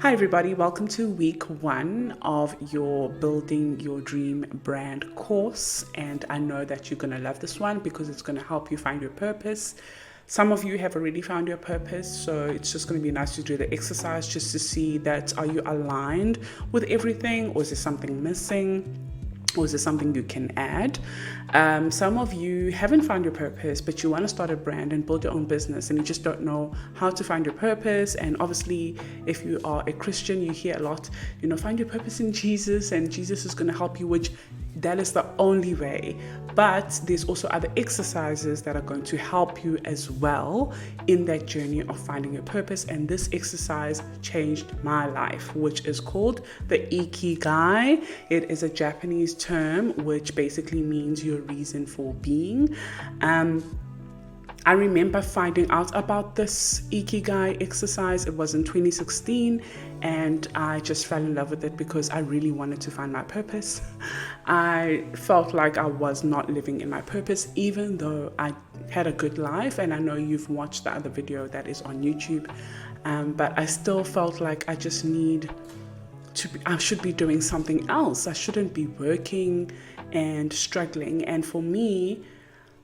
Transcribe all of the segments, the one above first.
Hi everybody, welcome to week 1 of your Building Your Dream Brand course, and I know that you're going to love this one because it's going to help you find your purpose. Some of you have already found your purpose, so it's just going to be nice to do the exercise just to see that are you aligned with everything, or is there something missing? Or is there something you can add? Some of you haven't found your purpose, but you want to start a brand and build your own business, and you just don't know how to find your purpose. And obviously, if you are a Christian, you hear a lot, find your purpose in Jesus, and Jesus is going to help you, which that is the only way. But there's also other exercises that are going to help you as well in that journey of finding your purpose. And this exercise changed my life, which is called the Ikigai. It is a Japanese term which basically means your reason for being. I remember finding out about this Ikigai exercise. It was in 2016, and I just fell in love with it because I really wanted to find my purpose. I felt like I was not living in my purpose, even though I had a good life, and I know you've watched the other video that is on YouTube, but I still felt like I just I should be doing something else. I shouldn't be working and struggling. And for me,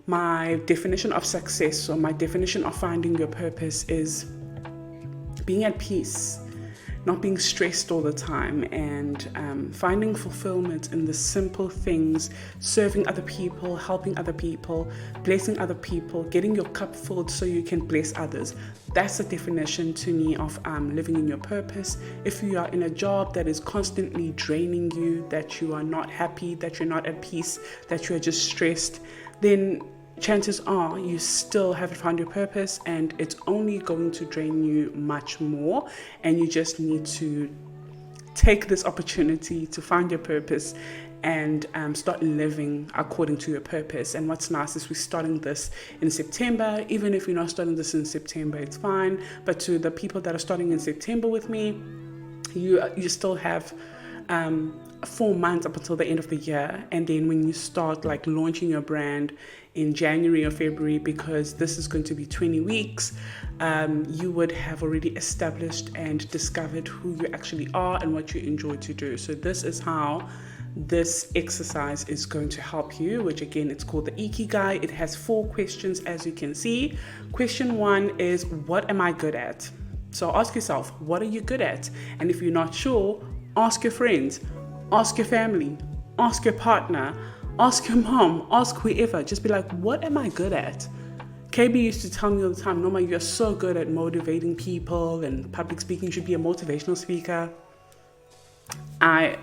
my definition of success, or my definition of finding your purpose, is being at peace, not being stressed all the time, and finding fulfillment in the simple things, serving other people, helping other people, blessing other people, getting your cup filled so you can bless others. That's the definition to me of living in your purpose. If you are in a job that is constantly draining you, that you are not happy, that you're not at peace, that you are just stressed, then chances are you still haven't found your purpose, and it's only going to drain you much more. And you just need to take this opportunity to find your purpose and start living according to your purpose. And what's nice is we're starting this in September. Even if you're not starting this in September, it's fine. But to the people that are starting in September with me, you still have 4 months up until the end of the year. And then when you start launching your brand in January or February, because this is going to be 20 weeks, you would have already established and discovered who you actually are and what you enjoy to do. So this is how this exercise is going to help you, which again, it's called the Ikigai. It has 4 questions, as you can see. Question 1 is, what am I good at? So ask yourself, what are you good at? And if you're not sure, ask your friends, ask your family, ask your partner, ask your mom, ask whoever. Just be like, what am I good at? KB used to tell me all the time, Noma, you're so good at motivating people, and public speaking, should be a motivational speaker. I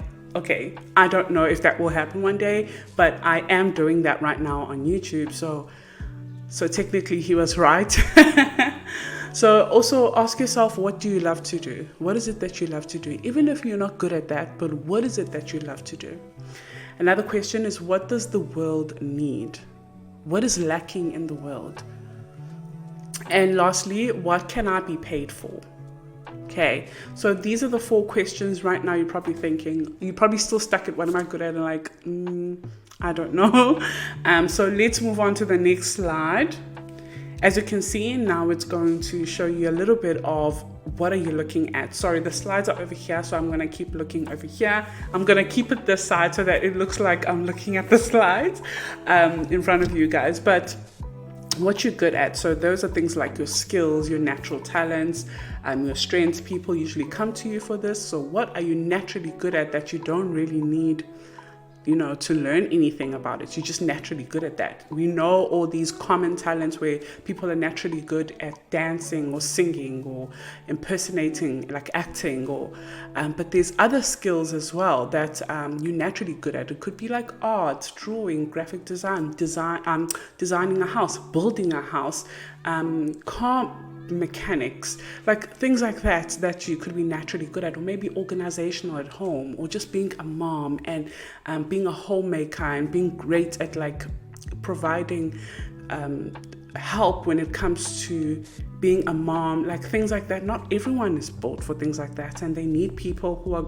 don't know if that will happen one day, but I am doing that right now on YouTube. So technically he was right. So also ask yourself, what do you love to do? What is it that you love to do? Even if you're not good at that, but what is it that you love to do? Another question is, what does the world need? What is lacking in the world? And lastly, what can I be paid for? Okay, so these are the 4 questions. Right now you're probably thinking, you're probably still stuck at what am I good at, and I don't know. So let's move on to the next slide. As you can see, now it's going to show you a little bit of what are you looking at. Sorry, the slides are over here, so I'm going to keep looking over here. I'm going to keep it this side so that it looks like I'm looking at the slides in front of you guys. But what you're good at, so those are things like your skills, your natural talents, your strengths. People usually come to you for this. So what are you naturally good at that you don't really need to learn anything about it? You're just naturally good at that. We know all these common talents where people are naturally good at dancing or singing or impersonating, like acting, or but there's other skills as well that you're naturally good at. It could be like art, drawing, graphic designing a house, building a house, car mechanics, like things like that you could be naturally good at, or maybe organizational at home, or just being a mom and being a homemaker and being great at providing help when it comes to being a mom, like things like that. Not everyone is built for things like that, and they need people who are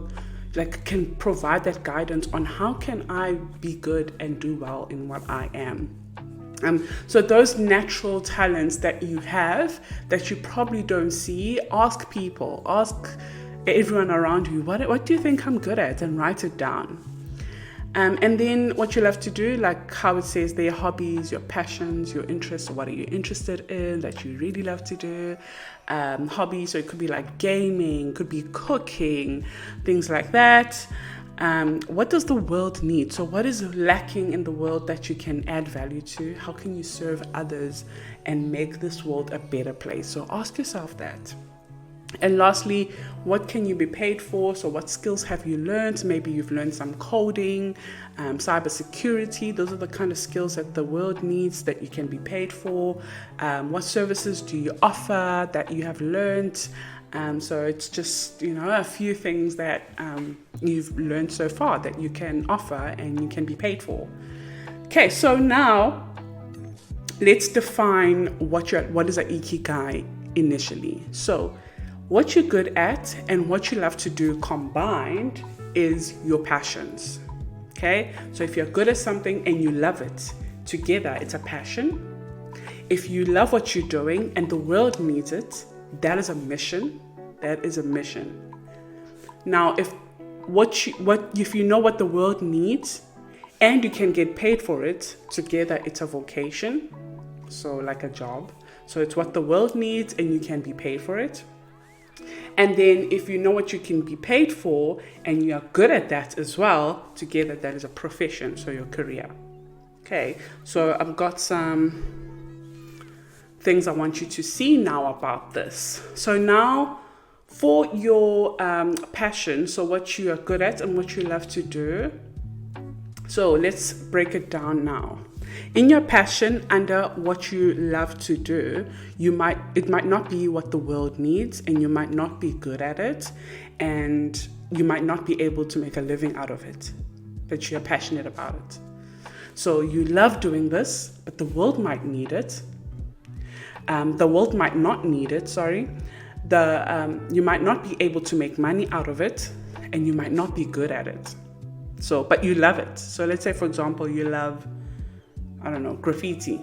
can provide that guidance on how can I be good and do well in what I am. So those natural talents that you have that you probably don't see, ask people, ask everyone around you, what do you think I'm good at? And write it down. And then what you love to do, like how it says there, hobbies, your passions, your interests, what are you interested in that you really love to do? Hobbies, so it could be like gaming, could be cooking, things like that. What does the world need? So what is lacking in the world that you can add value to? How can you serve others and make this world a better place? So ask yourself that. And lastly, what can you be paid for? So what skills have you learned? Maybe you've learned some coding, cybersecurity. Those are the kind of skills that the world needs that you can be paid for. What services do you offer that you have learned? So it's just, a few things that you've learned so far that you can offer and you can be paid for. Okay, so now let's define what is an Ikigai initially. So what you're good at and what you love to do combined is your passions. Okay? So if you're good at something and you love it, together it's a passion. If you love what you're doing and the world needs it, that is a mission. That is a mission. Now, if you know what the world needs and you can get paid for it, together it's a vocation. So like a job. So it's what the world needs and you can be paid for it. And then if you know what you can be paid for and you are good at that as well, together that is a profession, so your career. Okay, so I've got some things I want you to see now about this. So now for your passion, so what you are good at and what you love to do. So let's break it down now. In your passion, under what you love to do, it might not be what the world needs, and you might not be good at it, and you might not be able to make a living out of it, but you're passionate about it. So you love doing this, but the world might need it. The world might not need it, sorry. You might not be able to make money out of it, and you might not be good at it. So, but you love it. So let's say, for example, you love, graffiti.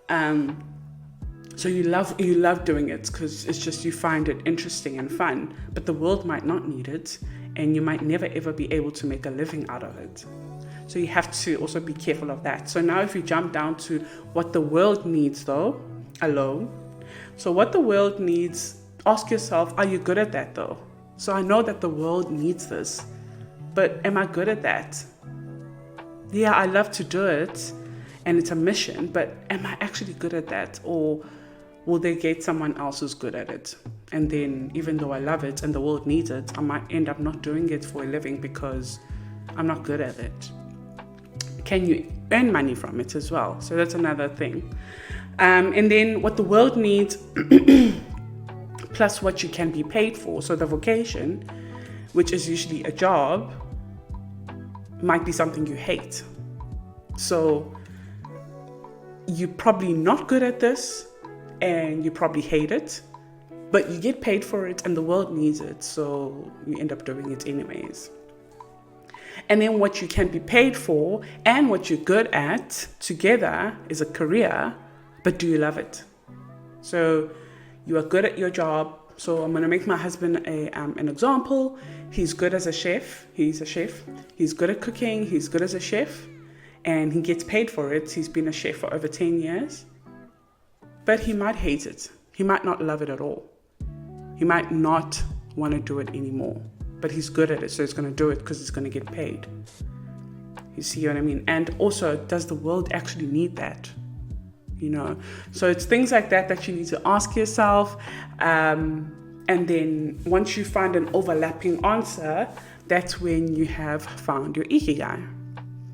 So you love doing it because it's just you find it interesting and fun, but the world might not need it and you might never ever be able to make a living out of it. So you have to also be careful of that. So now if you jump down to what the world needs though, alone. So what the world needs, ask yourself, are you good at that though? So I know that the world needs this, but am I good at that? Yeah, I love to do it and it's a mission, but am I actually good at that? Or will they get someone else who's good at it? And then even though I love it and the world needs it, I might end up not doing it for a living because I'm not good at it. Can you earn money from it as well? So that's another thing. And then what the world needs plus what you can be paid for. So the vocation, which is usually a job, might be something you hate. So you're probably not good at this and you probably hate it, but you get paid for it and the world needs it, so you end up doing it anyways. And then what you can be paid for and what you're good at together is a career, but do you love it? So you are good at your job. So I'm going to make my husband an example. He's good as a chef. He's a chef. He's good at cooking. He's good as a chef. And he gets paid for it. He's been a chef for over 10 years. But he might hate it. He might not love it at all. He might not want to do it anymore. But he's good at it, so he's going to do it because he's going to get paid. You see what I mean? And also, does the world actually need that? So it's things like that you need to ask yourself. And then once you find an overlapping answer, that's when you have found your Ikigai.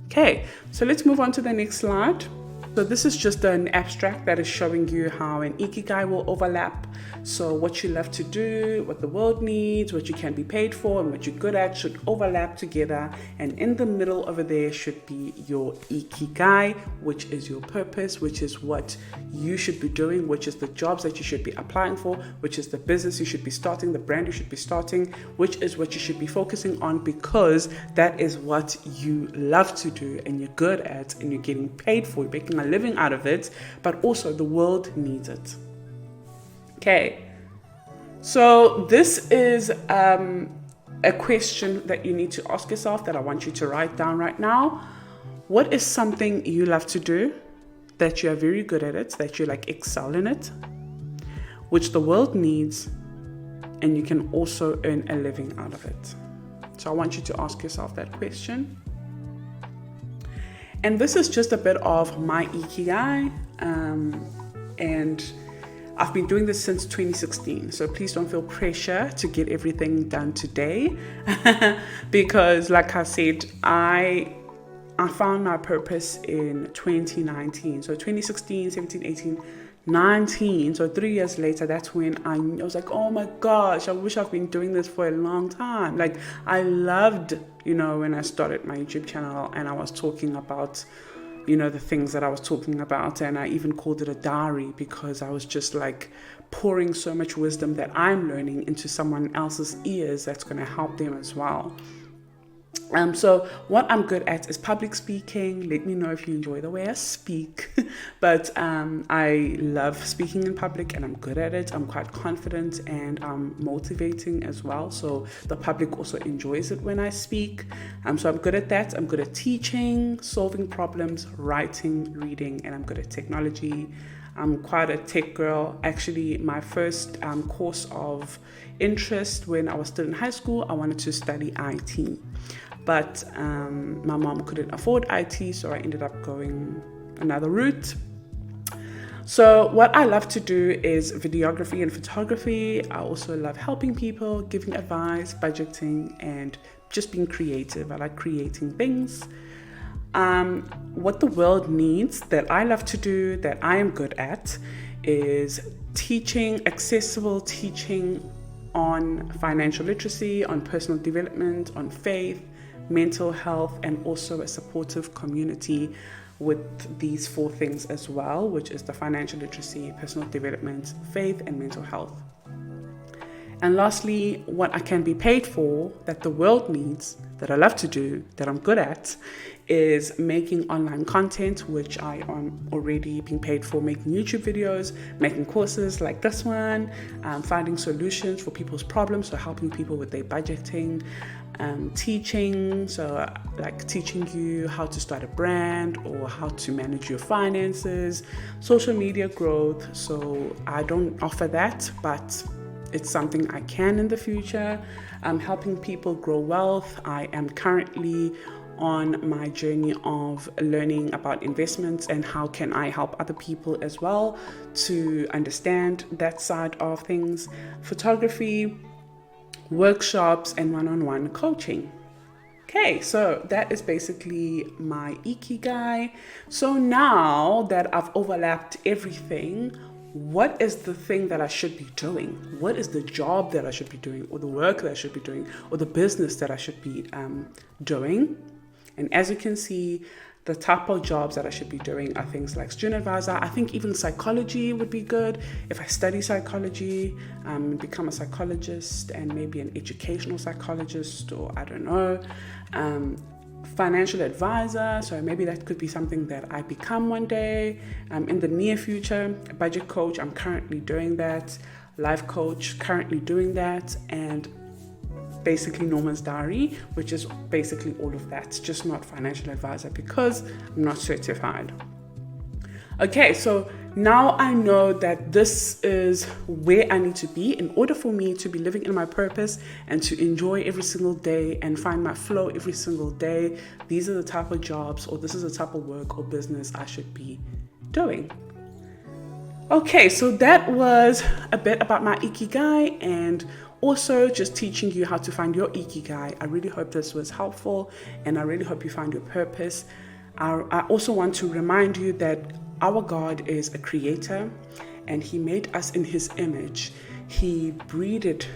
Okay, so let's move on to the next slide. So this is just an abstract that is showing you how an Ikigai will overlap. So what you love to do, what the world needs, what you can be paid for, and what you're good at should overlap together. And in the middle over there should be your Ikigai, which is your purpose, which is what you should be doing, which is the jobs that you should be applying for, which is the business you should be starting, the brand you should be starting, which is what you should be focusing on because that is what you love to do and you're good at and you're getting paid for, you're making a living out of it, but also the world needs it. Okay, So this is a question that you need to ask yourself that I want you to write down right now. What is something you love to do, that you are very good at it, that you like excel in it, which the world needs, and you can also earn a living out of it? So I want you to ask yourself that question. And this is just a bit of my Ikigai, and I've been doing this since 2016, so please don't feel pressure to get everything done today because like I said, I found my purpose in 2019. So 2016, 17, 18, 19, so 3 years later, that's when I was like, oh my gosh, I wish I've been doing this for a long time. Like I loved, when I started my YouTube channel and I was talking about the things that I was talking about, and I even called it a diary because I was just like pouring so much wisdom that I'm learning into someone else's ears that's going to help them as well. So what I'm good at is public speaking. Let me know if you enjoy the way I speak. But I love speaking in public and I'm good at it. I'm quite confident and I'm motivating as well. So the public also enjoys it when I speak. So I'm good at that. I'm good at teaching, solving problems, writing, reading, and I'm good at technology. I'm quite a tech girl. Actually, my first course of interest when I was still in high school, I wanted to study IT. But my mom couldn't afford IT, so I ended up going another route. So what I love to do is videography and photography. I also love helping people, giving advice, budgeting, and just being creative. I like creating things. What the world needs that I love to do, that I am good at, is teaching, accessible teaching on financial literacy, on personal development, on faith, mental health, and also a supportive community with these 4 things as well, which is the financial literacy, personal development, faith, and mental health. And lastly, what I can be paid for, that the world needs, that I love to do, that I'm good at, is making online content, which I am already being paid for, making YouTube videos, making courses like this one, finding solutions for people's problems, so helping people with their budgeting, teaching, so like teaching you how to start a brand or how to manage your finances, social media growth. So I don't offer that, but it's something I can in the future. Helping people grow wealth. I am currently on my journey of learning about investments and how can I help other people as well to understand that side of things. Photography, workshops, and one-on-one coaching. Okay, so that is basically my Ikigai. So now that I've overlapped everything, what is the thing that I should be doing? What is the job that I should be doing, or the work that I should be doing, or the business that I should be doing? And as you can see, the type of jobs that I should be doing are things like student advisor. I think even psychology would be good if I study psychology, become a psychologist and maybe an educational psychologist, or I don't know, financial advisor. So maybe that could be something that I become one day in the near future. A budget coach, I'm currently doing that. Life coach, currently doing that. And basically Nomazdiary, which is basically all of that, just not financial advisor because I'm not certified. Okay, so now I know that this is where I need to be in order for me to be living in my purpose and to enjoy every single day and find my flow every single day. These are the type of jobs, or this is the type of work or business I should be doing. Okay, so that was a bit about my Ikigai and also just teaching you how to find your Ikigai. I really hope this was helpful and I really hope you find your purpose. I also want to remind you that our God is a creator and he made us in his image. He breathed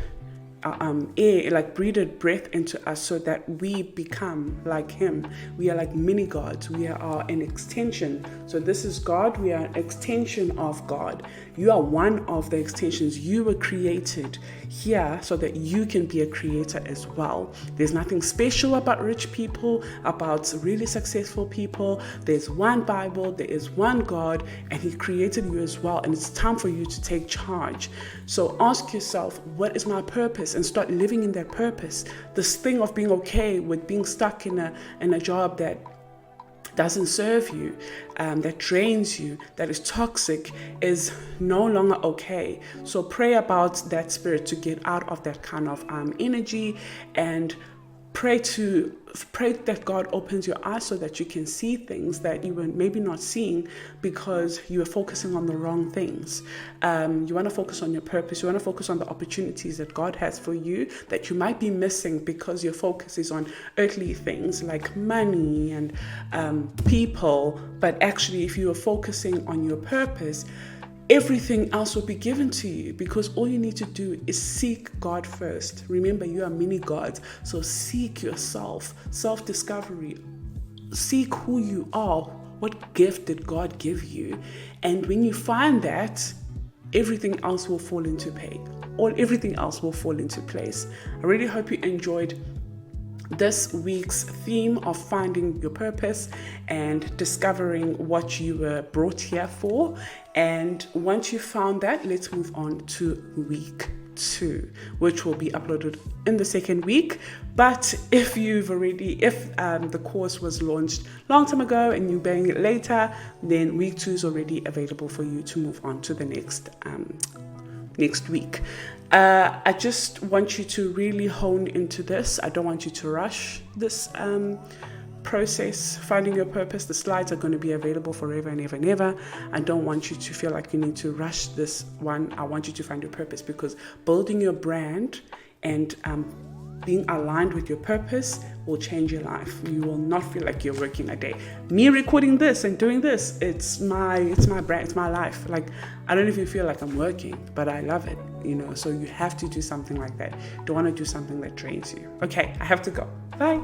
air, like breathed breath into us so that we become like him. We are like mini gods. We are an extension. So this is God. We are an extension of God. You are one of the extensions. You were created here so that you can be a creator as well. There's nothing special about rich people, about really successful people. There's one Bible, there is one God, and he created you as well. And it's time for you to take charge. So ask yourself, what is my purpose? And start living in that purpose. This thing of being okay with being stuck in a job that doesn't serve you, that drains you, that is toxic, is no longer okay. So pray about that spirit to get out of that kind of energy, and pray that God opens your eyes so that you can see things that you were maybe not seeing because you were focusing on the wrong things. You want to focus on your purpose. You want to focus on the opportunities that God has for you that you might be missing because your focus is on earthly things like money and people. But actually, if you are focusing on your purpose, everything else will be given to you, because all you need to do is seek God first. Remember, you are mini gods, so seek yourself, self-discovery. Seek who you are. What gift did God give you? And when you find that, everything else will fall into place. Everything else will fall into place. I really hope you enjoyed this week's theme of finding your purpose and discovering what you were brought here for. And once you found that, let's move on to week 2, which will be uploaded in the second week. But if the course was launched long time ago and you're buying it later, then week 2 is already available for you to move on to the next week. I just want you to really hone into this. I don't want you to rush this process, finding your purpose. The slides are going to be available forever and ever and ever. I don't want you to feel like you need to rush this one. I want you to find your purpose, because building your brand and being aligned with your purpose will change your life. You will not feel like you're working a day. Me recording this and doing this, it's my brand, it's my life. Like, I don't even feel like I'm working, but I love it, so you have to do something like that. Don't want to do something that drains you. Okay, I have to go. Bye.